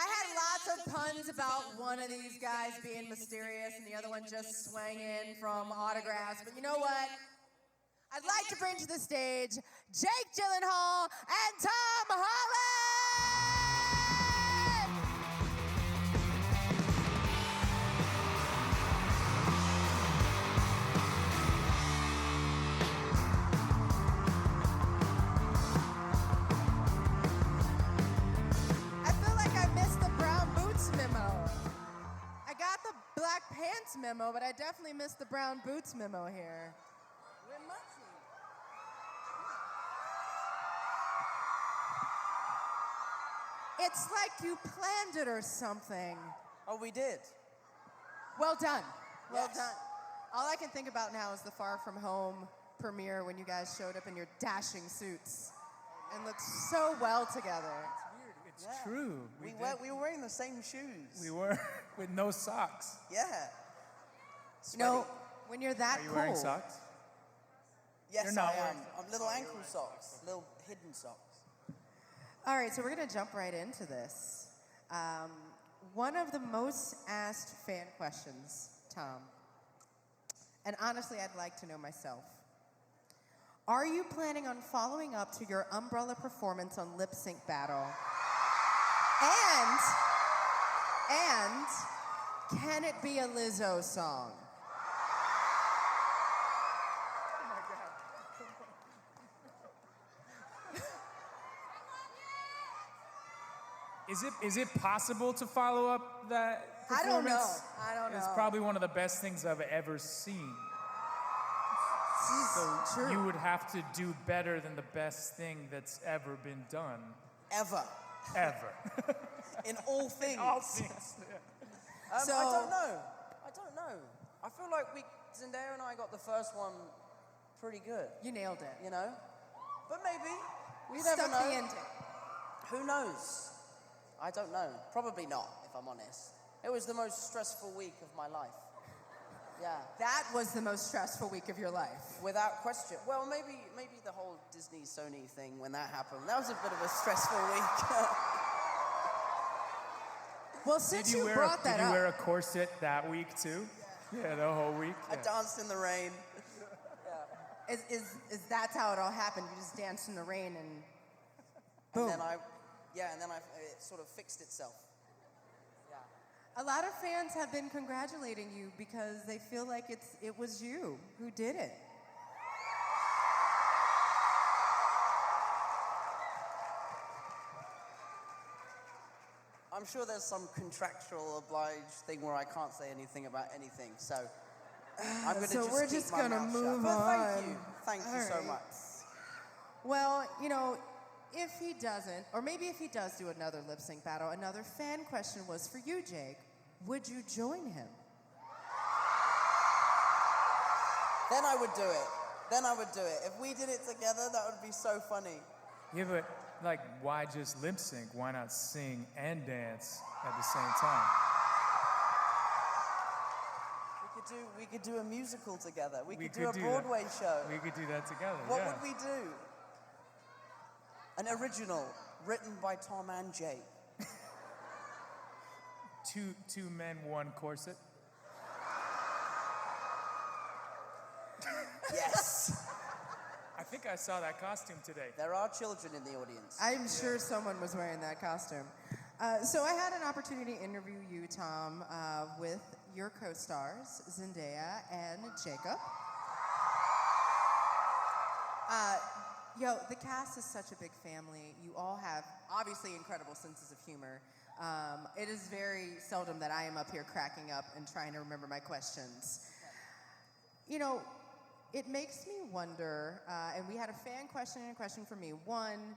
I had lots of puns about one of these guys being mysterious and the other one just swinging from autographs. But you know what? I'd like to bring to the stage Jake Gyllenhaal and Tom Holland! Memo. I got the black pants memo, but I definitely missed the brown boots memo here. It's like you planned it or something. Oh, we did. Well done. Well Yes. done. All I can think about now is the Far From Home premiere when you guys showed up in your dashing suits and looked so well together. It's true. We were wearing the same shoes. We were, with no socks. Yeah. You know, when you're that Are you cool. wearing socks? Yes, You're not I am. wearing- I'm little ankle socks, little hidden socks. All right, so we're going to jump right into this. One of the most asked fan questions, Tom, and honestly, I'd like to know myself. Are you planning on following up to your Umbrella performance on Lip Sync Battle? And can it be a Lizzo song? Is it possible to follow up that performance? I don't know. It's probably one of the best things I've ever seen. True. You would have to do better than the best thing that's ever been done. Ever. Ever. In all things. All things. So- I don't know. I feel like Zendaya and I got the first one pretty good, You nailed it. you know? But maybe. We You stuck never know. the ending. Who knows? I don't know. Probably not, if I'm honest. It was the most stressful week of my life. Yeah. That was the most stressful week of your life. Without question. Well, maybe the whole Disney-Sony thing, when that happened, that was a bit of a stressful week. Well, since Did you brought that did you up, wear a corset that week too? Yeah, the whole week. I Yeah. danced in the rain. is that's how it all happened? You just danced in the rain and boom. And then it sort of fixed itself. Yeah. A lot of fans have been congratulating you because they feel like it was you who did it. I'm sure there's some contractual obliged thing where I can't say anything about anything, so I'm going to So just we're keep just my gonna mouth move shut. But on. Thank you All so right. much. Well, you know, if he doesn't, or maybe if he does do another lip sync battle, another fan question was for you, Jake. Would you join him? Then I would do it. If we did it together, that would be so funny. Yeah, but like, why just lip sync? Why not sing and dance at the same time? We could do a musical together. We could do could a do Broadway show. We could do that together. What yeah. would we do? An original written by Tom and Jake. Two men, one corset. Yes. I think I saw that costume today. There are children in the audience. I'm sure someone was wearing that costume. So I had an opportunity to interview you, Tom, with your co-stars, Zendaya and Jacob. The cast is such a big family. You all have, obviously, incredible senses of humor. It is very seldom that I am up here cracking up and trying to remember my questions. You know, it makes me wonder, and we had a fan question and a question for me. One,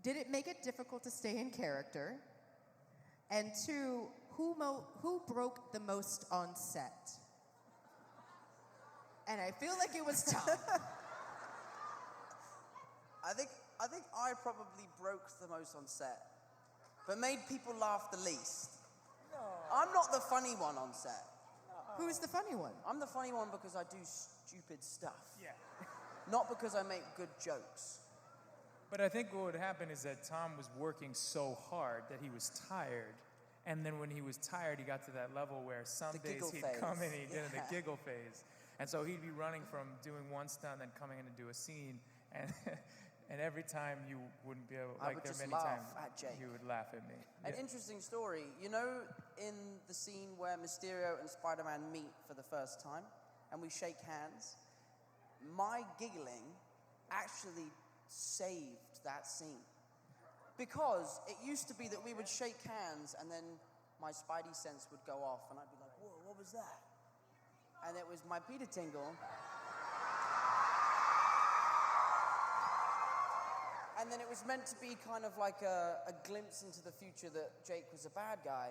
did it make it difficult to stay in character? And two, who broke the most on set? And I feel like it was Tom. I think I probably broke the most on set, but made people laugh the least. No. I'm not the funny one on set. Who's the funny one? I'm the funny one because I do stupid stuff. Yeah. Not because I make good jokes. But I think what would happen is that Tom was working so hard that he was tired. And then when he was tired, he got to that level where some days he'd come in and he'd get in the giggle phase. And so he'd be running from doing one stunt and coming in to do a scene. And and every time you wouldn't be able, like there are many times you would laugh at me. An interesting story. You know, in the scene where Mysterio and Spider-Man meet for the first time, and we shake hands, my giggling actually saved that scene. Because it used to be that we would shake hands and then my spidey sense would go off and I'd be like, whoa, what was that? And it was my Peter tingle. And then it was meant to be kind of like a glimpse into the future that Jake was a bad guy.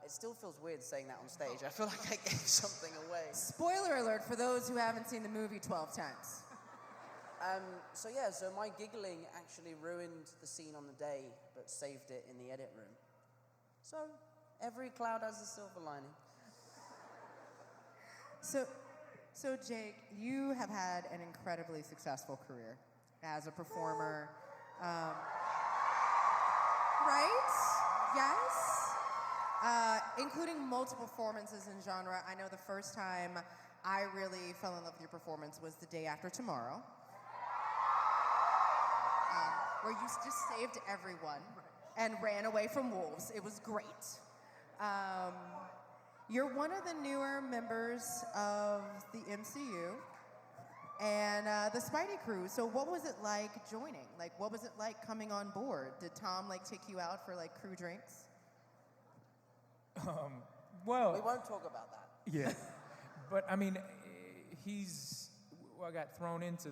It still feels weird saying that on stage. I feel like I gave something away. Spoiler alert for those who haven't seen the movie 12 times. So my giggling actually ruined the scene on the day, but saved it in the edit room. So every cloud has a silver lining. So Jake, you have had an incredibly successful career as a performer, right? Yes? Including multiple performances in genre. I know the first time I really fell in love with your performance was The Day After Tomorrow. Where you just saved everyone and ran away from wolves. It was great. You're one of the newer members of the MCU and the Spidey crew. So what was it like joining? Like, what was it like coming on board? Did Tom, like, take you out for, like, crew drinks? Well... We won't talk about that. Yeah. But, I mean, I got thrown into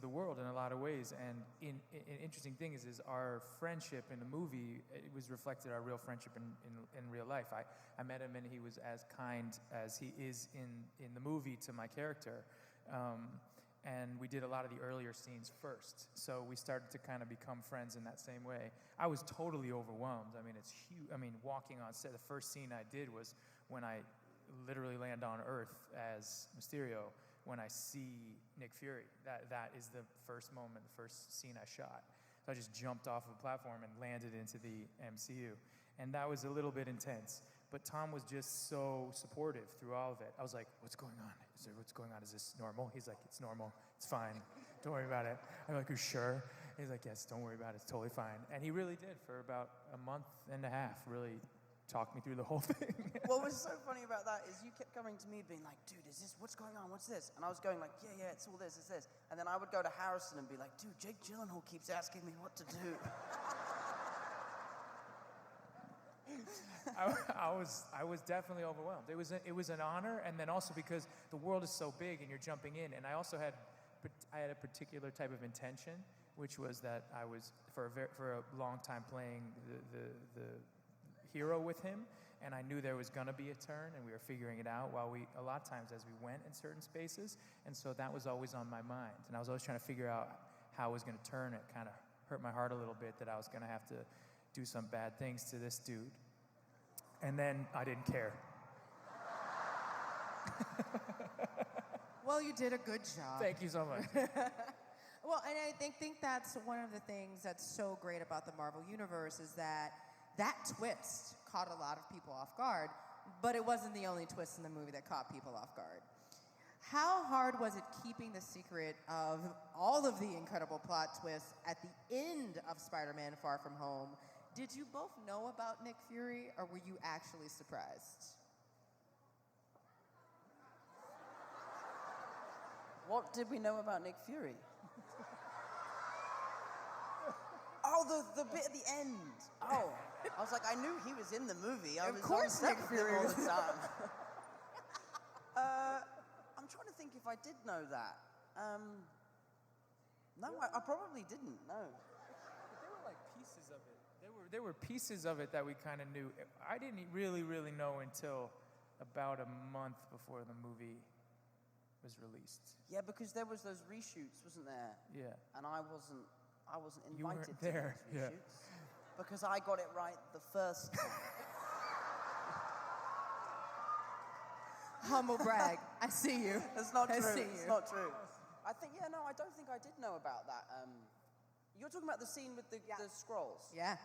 the world in a lot of ways, and an interesting thing is our friendship in the movie, it was reflected our real friendship in real life. I met him and he was as kind as he is in the movie to my character, and we did a lot of the earlier scenes first, so we started to kind of become friends in that same way. I was totally overwhelmed. I mean, it's huge. I mean, walking on set, the first scene I did was when I literally land on Earth as Mysterio. When I see Nick Fury. That is the first moment, the first scene I shot. So I just jumped off of a platform and landed into the MCU. And that was a little bit intense. But Tom was just so supportive through all of it. I was like, what's going on? What's going on? Is this normal? He's like, it's normal. It's fine. Don't worry about it. I'm like, you sure? He's like, yes, don't worry about it. It's totally fine. And he really did for about a month and a half, really talked me through the whole thing. What was so funny about that is you kept coming to me being like, dude, is this, what's going on? What's this? And I was going like, yeah, it's all this, it's this. And then I would go to Harrison and be like, dude, Jake Gyllenhaal keeps asking me what to do. I was definitely overwhelmed. It was an honor, and then also because the world is so big and you're jumping in, and I had a particular type of intention, which was that I was for a long time playing the hero with him, and I knew there was gonna be a turn, and we were figuring it out a lot of times as we went in certain spaces, and so that was always on my mind, and I was always trying to figure out how I was gonna turn it. Kind of hurt my heart a little bit that I was gonna have to do some bad things to this dude, and then I didn't care. Well, you did a good job. Thank you so much. Well, and I think that's one of the things that's so great about the Marvel Universe is that twist caught a lot of people off guard, but it wasn't the only twist in the movie that caught people off guard. How hard was it keeping the secret of all of the incredible plot twists at the end of Spider-Man Far From Home? Did you both know about Nick Fury, or were you actually surprised? What did we know about Nick Fury? Oh, the bit at the end. Oh, I was like, I knew he was in the movie. I was on set with him all the time. I'm trying to think if I did know that. No, I probably didn't. No. But there were like pieces of it. There were pieces of it that we kind of knew. I didn't really know until about a month before the movie was released. Yeah, because there was those reshoots, wasn't there? Yeah. And I wasn't invited You weren't to there, those yeah. reshoots because I got it right the first time. Humble brag. I see you. It's not true. I see you. It's not true. I don't think I did know about that. You're talking about the scene with the scrolls? Yeah.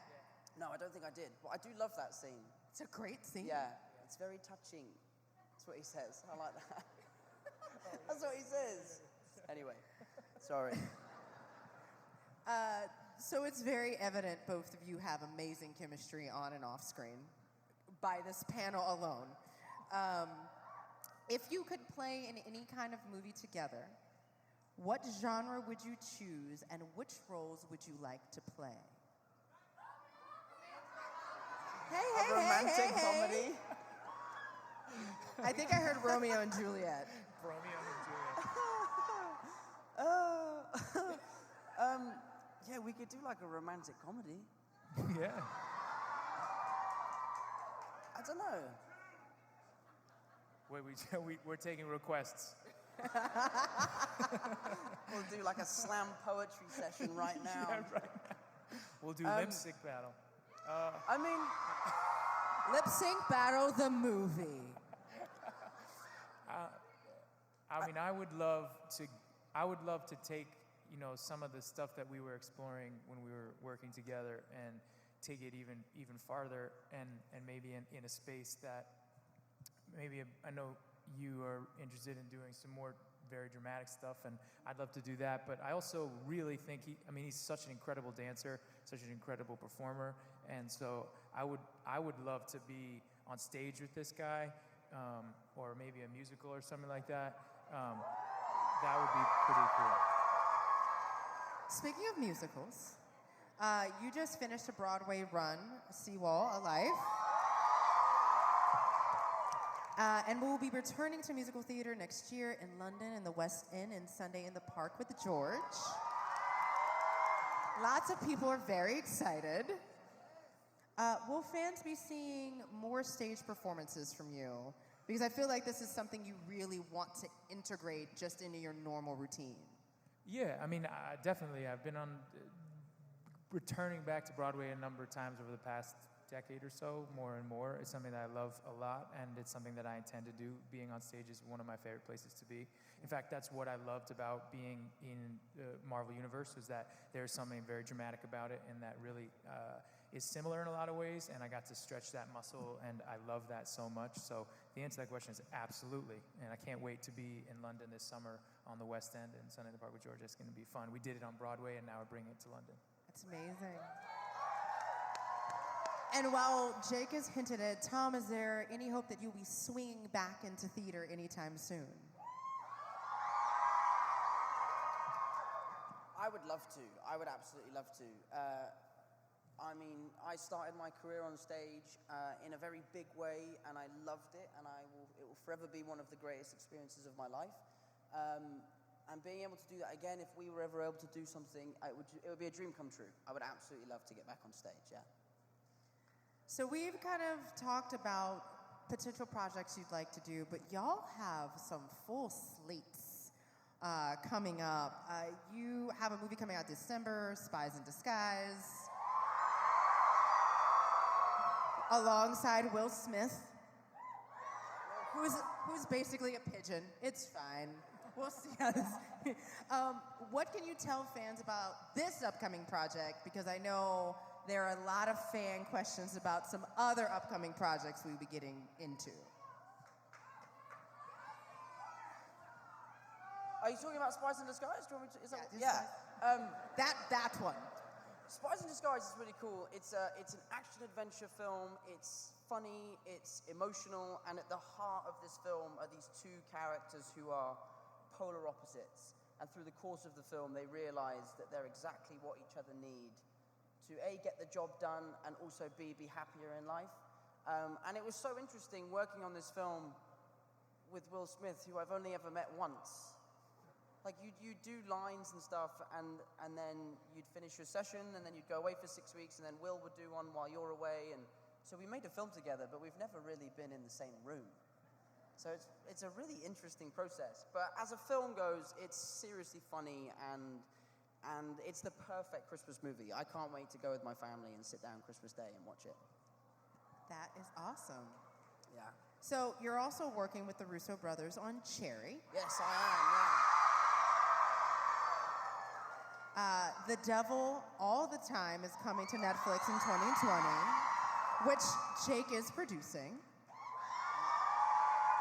No, I don't think I did. But I do love that scene. It's a great scene. Yeah, it's very touching. That's what he says. I like that. That's what he says. Anyway, sorry. So it's very evident both of you have amazing chemistry on and off screen by this panel alone. If you could play in any kind of movie together, what genre would you choose and which roles would you like to play? Hey, A romantic comedy. I think I heard Romeo and Juliet. Romeo and Yeah, we could do like a romantic comedy. Juliet. Yeah. I don't know. Wait, we're taking requests. We'll do like a slam poetry session right now. Yeah, right now. We'll do lip sync battle. I mean, Lip Sync Battle, the movie. I mean, I would love to take, you know, some of the stuff that we were exploring when we were working together and take it even farther and maybe in a space that maybe I know you are interested in doing some more very dramatic stuff, and I'd love to do that. But I also really think he's such an incredible dancer, such an incredible performer, and so I would love to be on stage with this guy, or maybe a musical or something like that. That would be pretty cool. Speaking of musicals, you just finished a Broadway run, Seawall, Alive. And we'll be returning to musical theater next year in London in the West End and Sunday in the Park with George. Lots of people are very excited. Will fans be seeing more stage performances from you? Because I feel like this is something you really want to integrate just into your normal routine. Yeah, I mean, definitely. I've been returning back to Broadway a number of times over the past decade or so, more and more. It's something that I love a lot, and it's something that I intend to do. Being on stage is one of my favorite places to be. In fact, that's what I loved about being in the Marvel Universe, was that there's something very dramatic about it, and that really is similar in a lot of ways, and I got to stretch that muscle, and I love that so much. So the answer to that question is absolutely, and I can't wait to be in London this summer on the West End and Sunday in the Park with George. It's going to be fun. We did it on Broadway, and now we're bringing it to London. That's amazing. And while Jake has hinted at, Tom, is there any hope that you'll be swinging back into theater anytime soon? I would love to. I would absolutely love to. I mean, I started my career on stage in a very big way, and I loved it, and it will forever be one of the greatest experiences of my life. And being able to do that again, if we were ever able to do something, it would be a dream come true. I would absolutely love to get back on stage, yeah. So we've kind of talked about potential projects you'd like to do, but y'all have some full slates coming up. You have a movie coming out December, Spies in Disguise, alongside Will Smith, who's basically a pigeon. It's fine. We'll see how this... what can you tell fans about this upcoming project? Because I know there are a lot of fan questions about some other upcoming projects we'll be getting into. Are you talking about Spies in Disguise? Do you want me to, is that, That one. Spies in Disguise is really cool. It's an action-adventure film. It's funny, it's emotional, and at the heart of this film are these two characters who are polar opposites. And through the course of the film, they realize that they're exactly what each other need to A, get the job done, and also B, be happier in life. And it was so interesting working on this film with Will Smith, who I've only ever met once. Like, you'd do lines and stuff, and then you'd finish your session, and then you'd go away for 6 weeks, and then Will would do one while you're away. And so we made a film together, but we've never really been in the same room. So it's a really interesting process. But as a film goes, it's seriously funny, and it's the perfect Christmas movie. I can't wait to go with my family and sit down Christmas Day and watch it. That is awesome. Yeah. So you're also working with the Russo brothers on Cherry. Yes, I am, yeah. The Devil All the Time is coming to Netflix in 2020, which Jake is producing,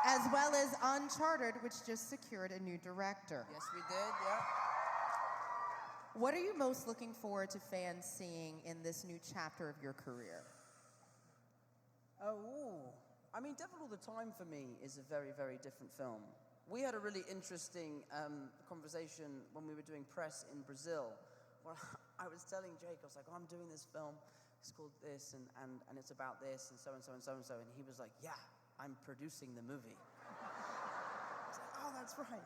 as well as Uncharted, which just secured a new director. Yes, we did, yeah. What are you most looking forward to fans seeing in this new chapter of your career? I mean, Devil All the Time for me is a very, very different film. We had a really interesting conversation when we were doing press in Brazil. Well, I was telling Jake, I was like, I'm doing this film. It's called this, and it's about this, and so and so and so and so. And he was like, yeah, I'm producing the movie. I was like, oh, that's right.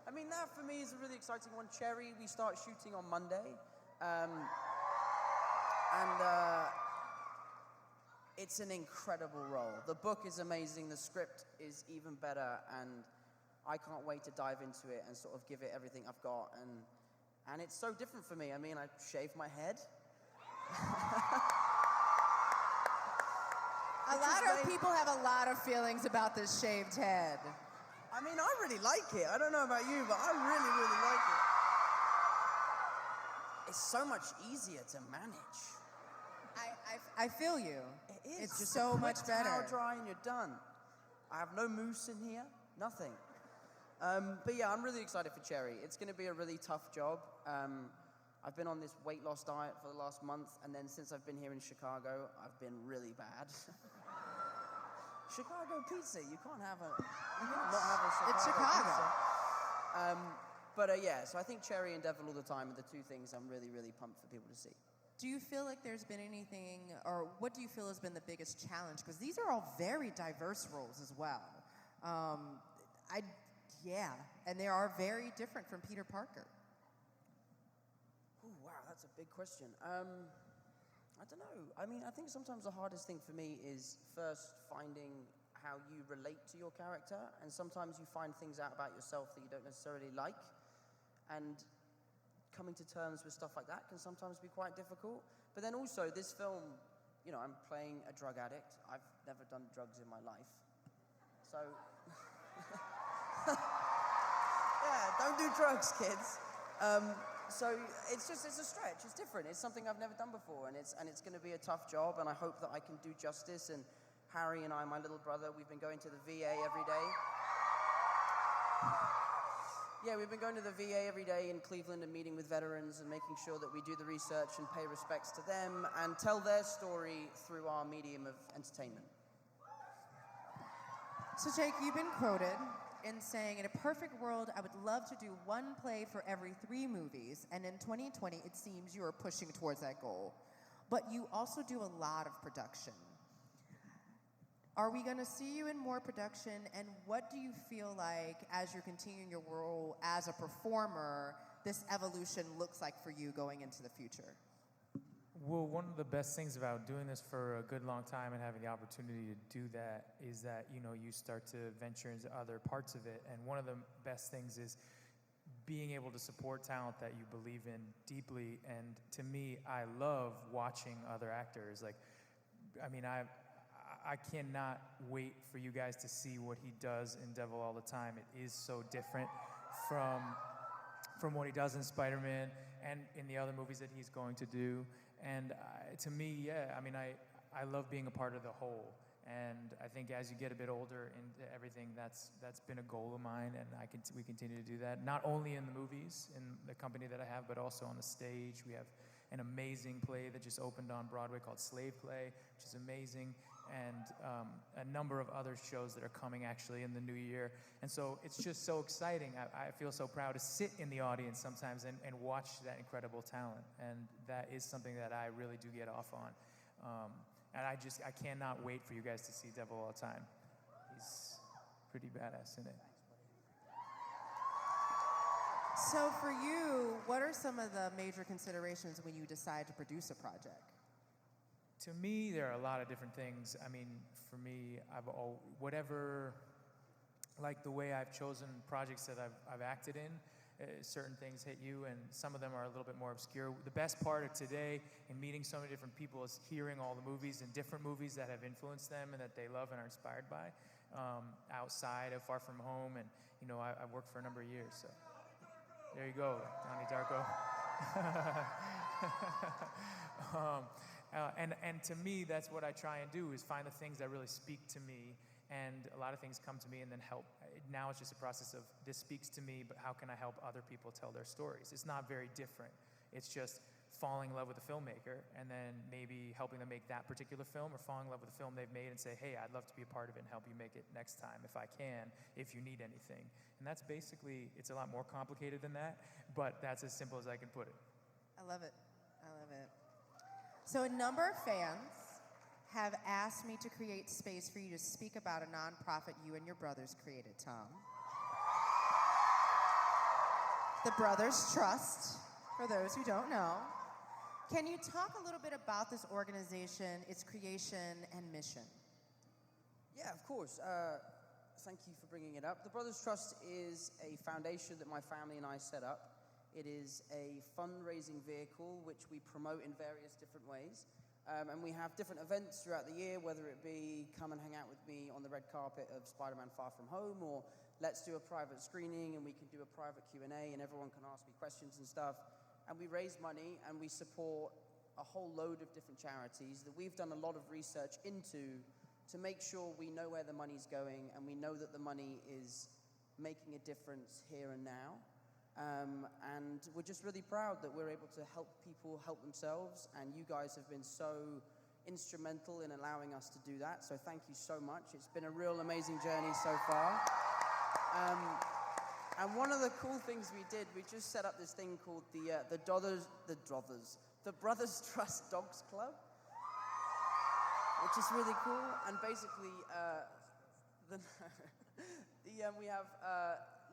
I mean, that for me is a really exciting one. Cherry, we start shooting on Monday. It's an incredible role. The book is amazing. The script is even better, and I can't wait to dive into it and sort of give it everything I've got. And it's so different for me. I mean, I shave my head. A lot of people have a lot of feelings about this shaved head. I mean, I really like it. I don't know about you, but I really, really like it. It's so much easier to manage. I feel you. It is. It's just so a quick much better. towel dry and you're done. I have no mousse in here, nothing. But yeah, I'm really excited for Cherry. It's going to be a really tough job. I've been on this weight loss diet for the last month, and then since I've been here in Chicago, I've been really bad. Chicago pizza, you can't have a, you can't not have a Chicago It's Chicago. Pizza. Yeah, so I think Cherry and Devil All the Time are the two things I'm really, really pumped for people to see. Do you feel like there's been anything, or what do you feel has been the biggest challenge? Because these are all very diverse roles as well. And they are very different from Peter Parker. Oh, wow, that's a big question. I don't know. I mean, I think sometimes the hardest thing for me is first finding how you relate to your character, and sometimes you find things out about yourself that you don't necessarily like, and coming to terms with stuff like that can sometimes be quite difficult. But then also, this film, you know, I'm playing a drug addict. I've never done drugs in my life. So, yeah, don't do drugs, kids. So it's a stretch. It's different. It's something I've never done before, and it's going to be a tough job, and I hope that I can do justice. And Harry and I, my little brother, we've been going to the VA every day. Yeah, we've been going to the VA every day in Cleveland and meeting with veterans and making sure that we do the research and pay respects to them and tell their story through our medium of entertainment. So Jake, you've been quoted in saying, in a perfect world, I would love to do one play for every 3 movies, and in 2020, it seems you are pushing towards that goal. But you also do a lot of production. Are we going to see you in more production, and what do you feel like, as you're continuing your role as a performer, this evolution looks like for you going into the future? Well, one of the best things about doing this for a good long time and having the opportunity to do that is that, you know, you start to venture into other parts of it. And one of the best things is being able to support talent that you believe in deeply. And to me, I love watching other actors. Like, I mean, I cannot wait for you guys to see what he does in Devil All the Time. It is so different from what he does in Spider-Man and in the other movies that he's going to do. And to me, yeah, I mean, I love being a part of the whole. And I think as you get a bit older into everything, that's been a goal of mine, and we continue to do that. Not only in the movies, in the company that I have, but also on the stage. We have an amazing play that just opened on Broadway called Slave Play, which is amazing, and a number of other shows that are coming actually in the new year. And so it's just so exciting. I feel so proud to sit in the audience sometimes and watch that incredible talent. And that is something that I really do get off on. And I cannot wait for you guys to see Devil All the Time. He's pretty badass in it. So for you, what are some of the major considerations when you decide to produce a project? To me, there are a lot of different things. I mean, for me, like the way I've chosen projects that I've acted in, certain things hit you, and some of them are a little bit more obscure. The best part of today in meeting so many different people is hearing all the movies and different movies that have influenced them and that they love and are inspired by outside of Far From Home. And, you know, I've worked for a number of years, so there you go, Donnie Darko. And to me, that's what I try and do, is find the things that really speak to me. And a lot of things come to me and then help. Now it's just a process of, this speaks to me, but how can I help other people tell their stories? It's not very different. It's just falling in love with a filmmaker and then maybe helping them make that particular film, or falling in love with the film they've made and say, hey, I'd love to be a part of it and help you make it next time if I can, if you need anything. And that's basically, it's a lot more complicated than that, but that's as simple as I can put it. I love it. I love it. So a number of fans have asked me to create space for you to speak about a nonprofit you and your brothers created, Tom. The Brothers Trust, for those who don't know. Can you talk a little bit about this organization, its creation and mission? Yeah, of course. Thank you for bringing it up. The Brothers Trust is a foundation that my family and I set up. It is a fundraising vehicle which we promote in various different ways. And we have different events throughout the year, whether it be come and hang out with me on the red carpet of Spider-Man Far From Home, or let's do a private screening and we can do a private Q&A and everyone can ask me questions and stuff. And we raise money and we support a whole load of different charities that we've done a lot of research into to make sure we know where the money's going and we know that the money is making a difference here and now. And we're just really proud that we're able to help people help themselves, and you guys have been so instrumental in allowing us to do that, so thank you so much. It's been a real amazing journey so far. And one of the cool things we did, we just set up this thing called the Brothers Trust Dogs Club, which is really cool. And basically, we have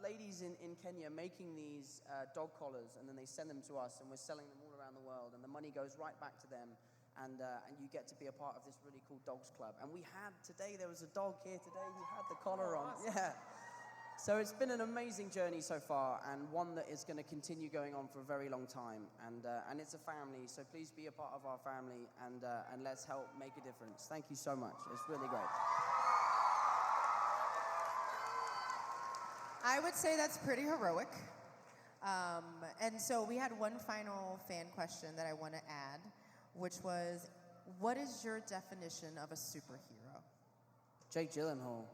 ladies in Kenya making these dog collars, and then they send them to us, and we're selling them all around the world, and the money goes right back to them, and you get to be a part of this really cool dogs club. And there was a dog here today who had the collar on. Awesome. Yeah. So it's been an amazing journey so far, and one that is going to continue going on for a very long time. And it's a family, so please be a part of our family, and let's help make a difference. Thank you so much. It's really great. I would say that's pretty heroic. And so we had one final fan question that I want to add, which was, what is your definition of a superhero? Jake Gyllenhaal.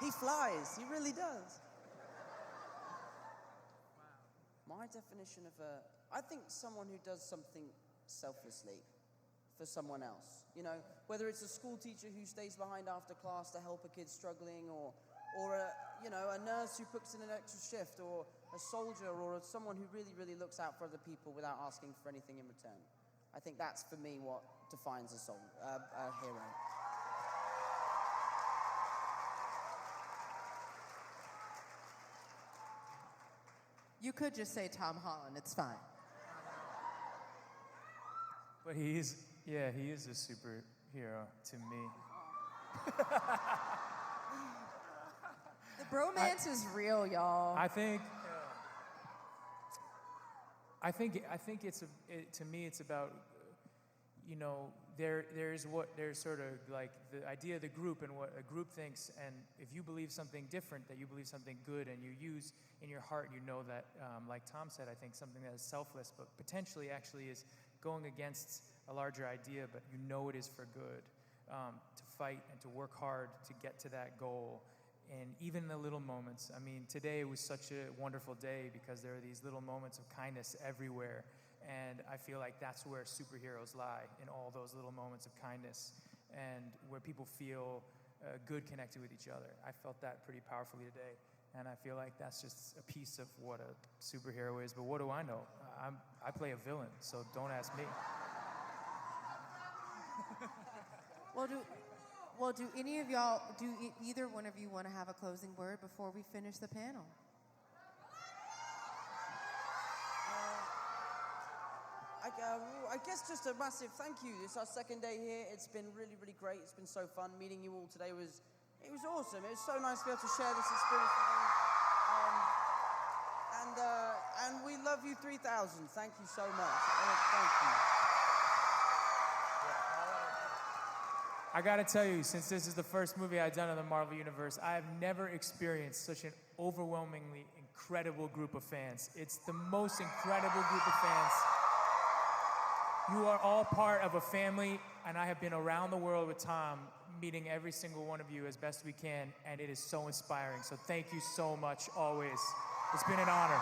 He flies. He really does. Wow. My definition of I think someone who does something selflessly for someone else. You know, whether it's a school teacher who stays behind after class to help a kid struggling, or a nurse who puts in an extra shift, or a soldier, or someone who really, really looks out for other people without asking for anything in return. I think that's, for me, what defines a hero. You could just say Tom Holland, it's fine. But he is a superhero to me. The bromance is real, y'all. I think to me it's about, there's sort of like the idea of the group and what a group thinks, and if you believe something different, that you believe something good, and you use in your heart, that, like Tom said, I think something that is selfless, but potentially actually is going against a larger idea, but it is for good, to fight and to work hard to get to that goal. And even the little moments, today was such a wonderful day because there are these little moments of kindness everywhere. And I feel like that's where superheroes lie, in all those little moments of kindness, and where people feel good connected with each other. I felt that pretty powerfully today, and I feel like that's just a piece of what a superhero is. But what do I know? I play a villain, so don't ask me. Well, do either one of you want to have a closing word before we finish the panel? I guess just a massive thank you. It's our second day here. It's been really, really great. It's been so fun. Meeting you all today was awesome. It was so nice to be able to share this experience with you. And we love you 3,000. Thank you so much. Thank you. I gotta tell you, since this is the first movie I've done in the Marvel Universe, I have never experienced such an overwhelmingly incredible group of fans. It's the most incredible group of fans. You are all part of a family, and I have been around the world with Tom, meeting every single one of you as best we can, and it is so inspiring. So thank you so much, always. It's been an honor.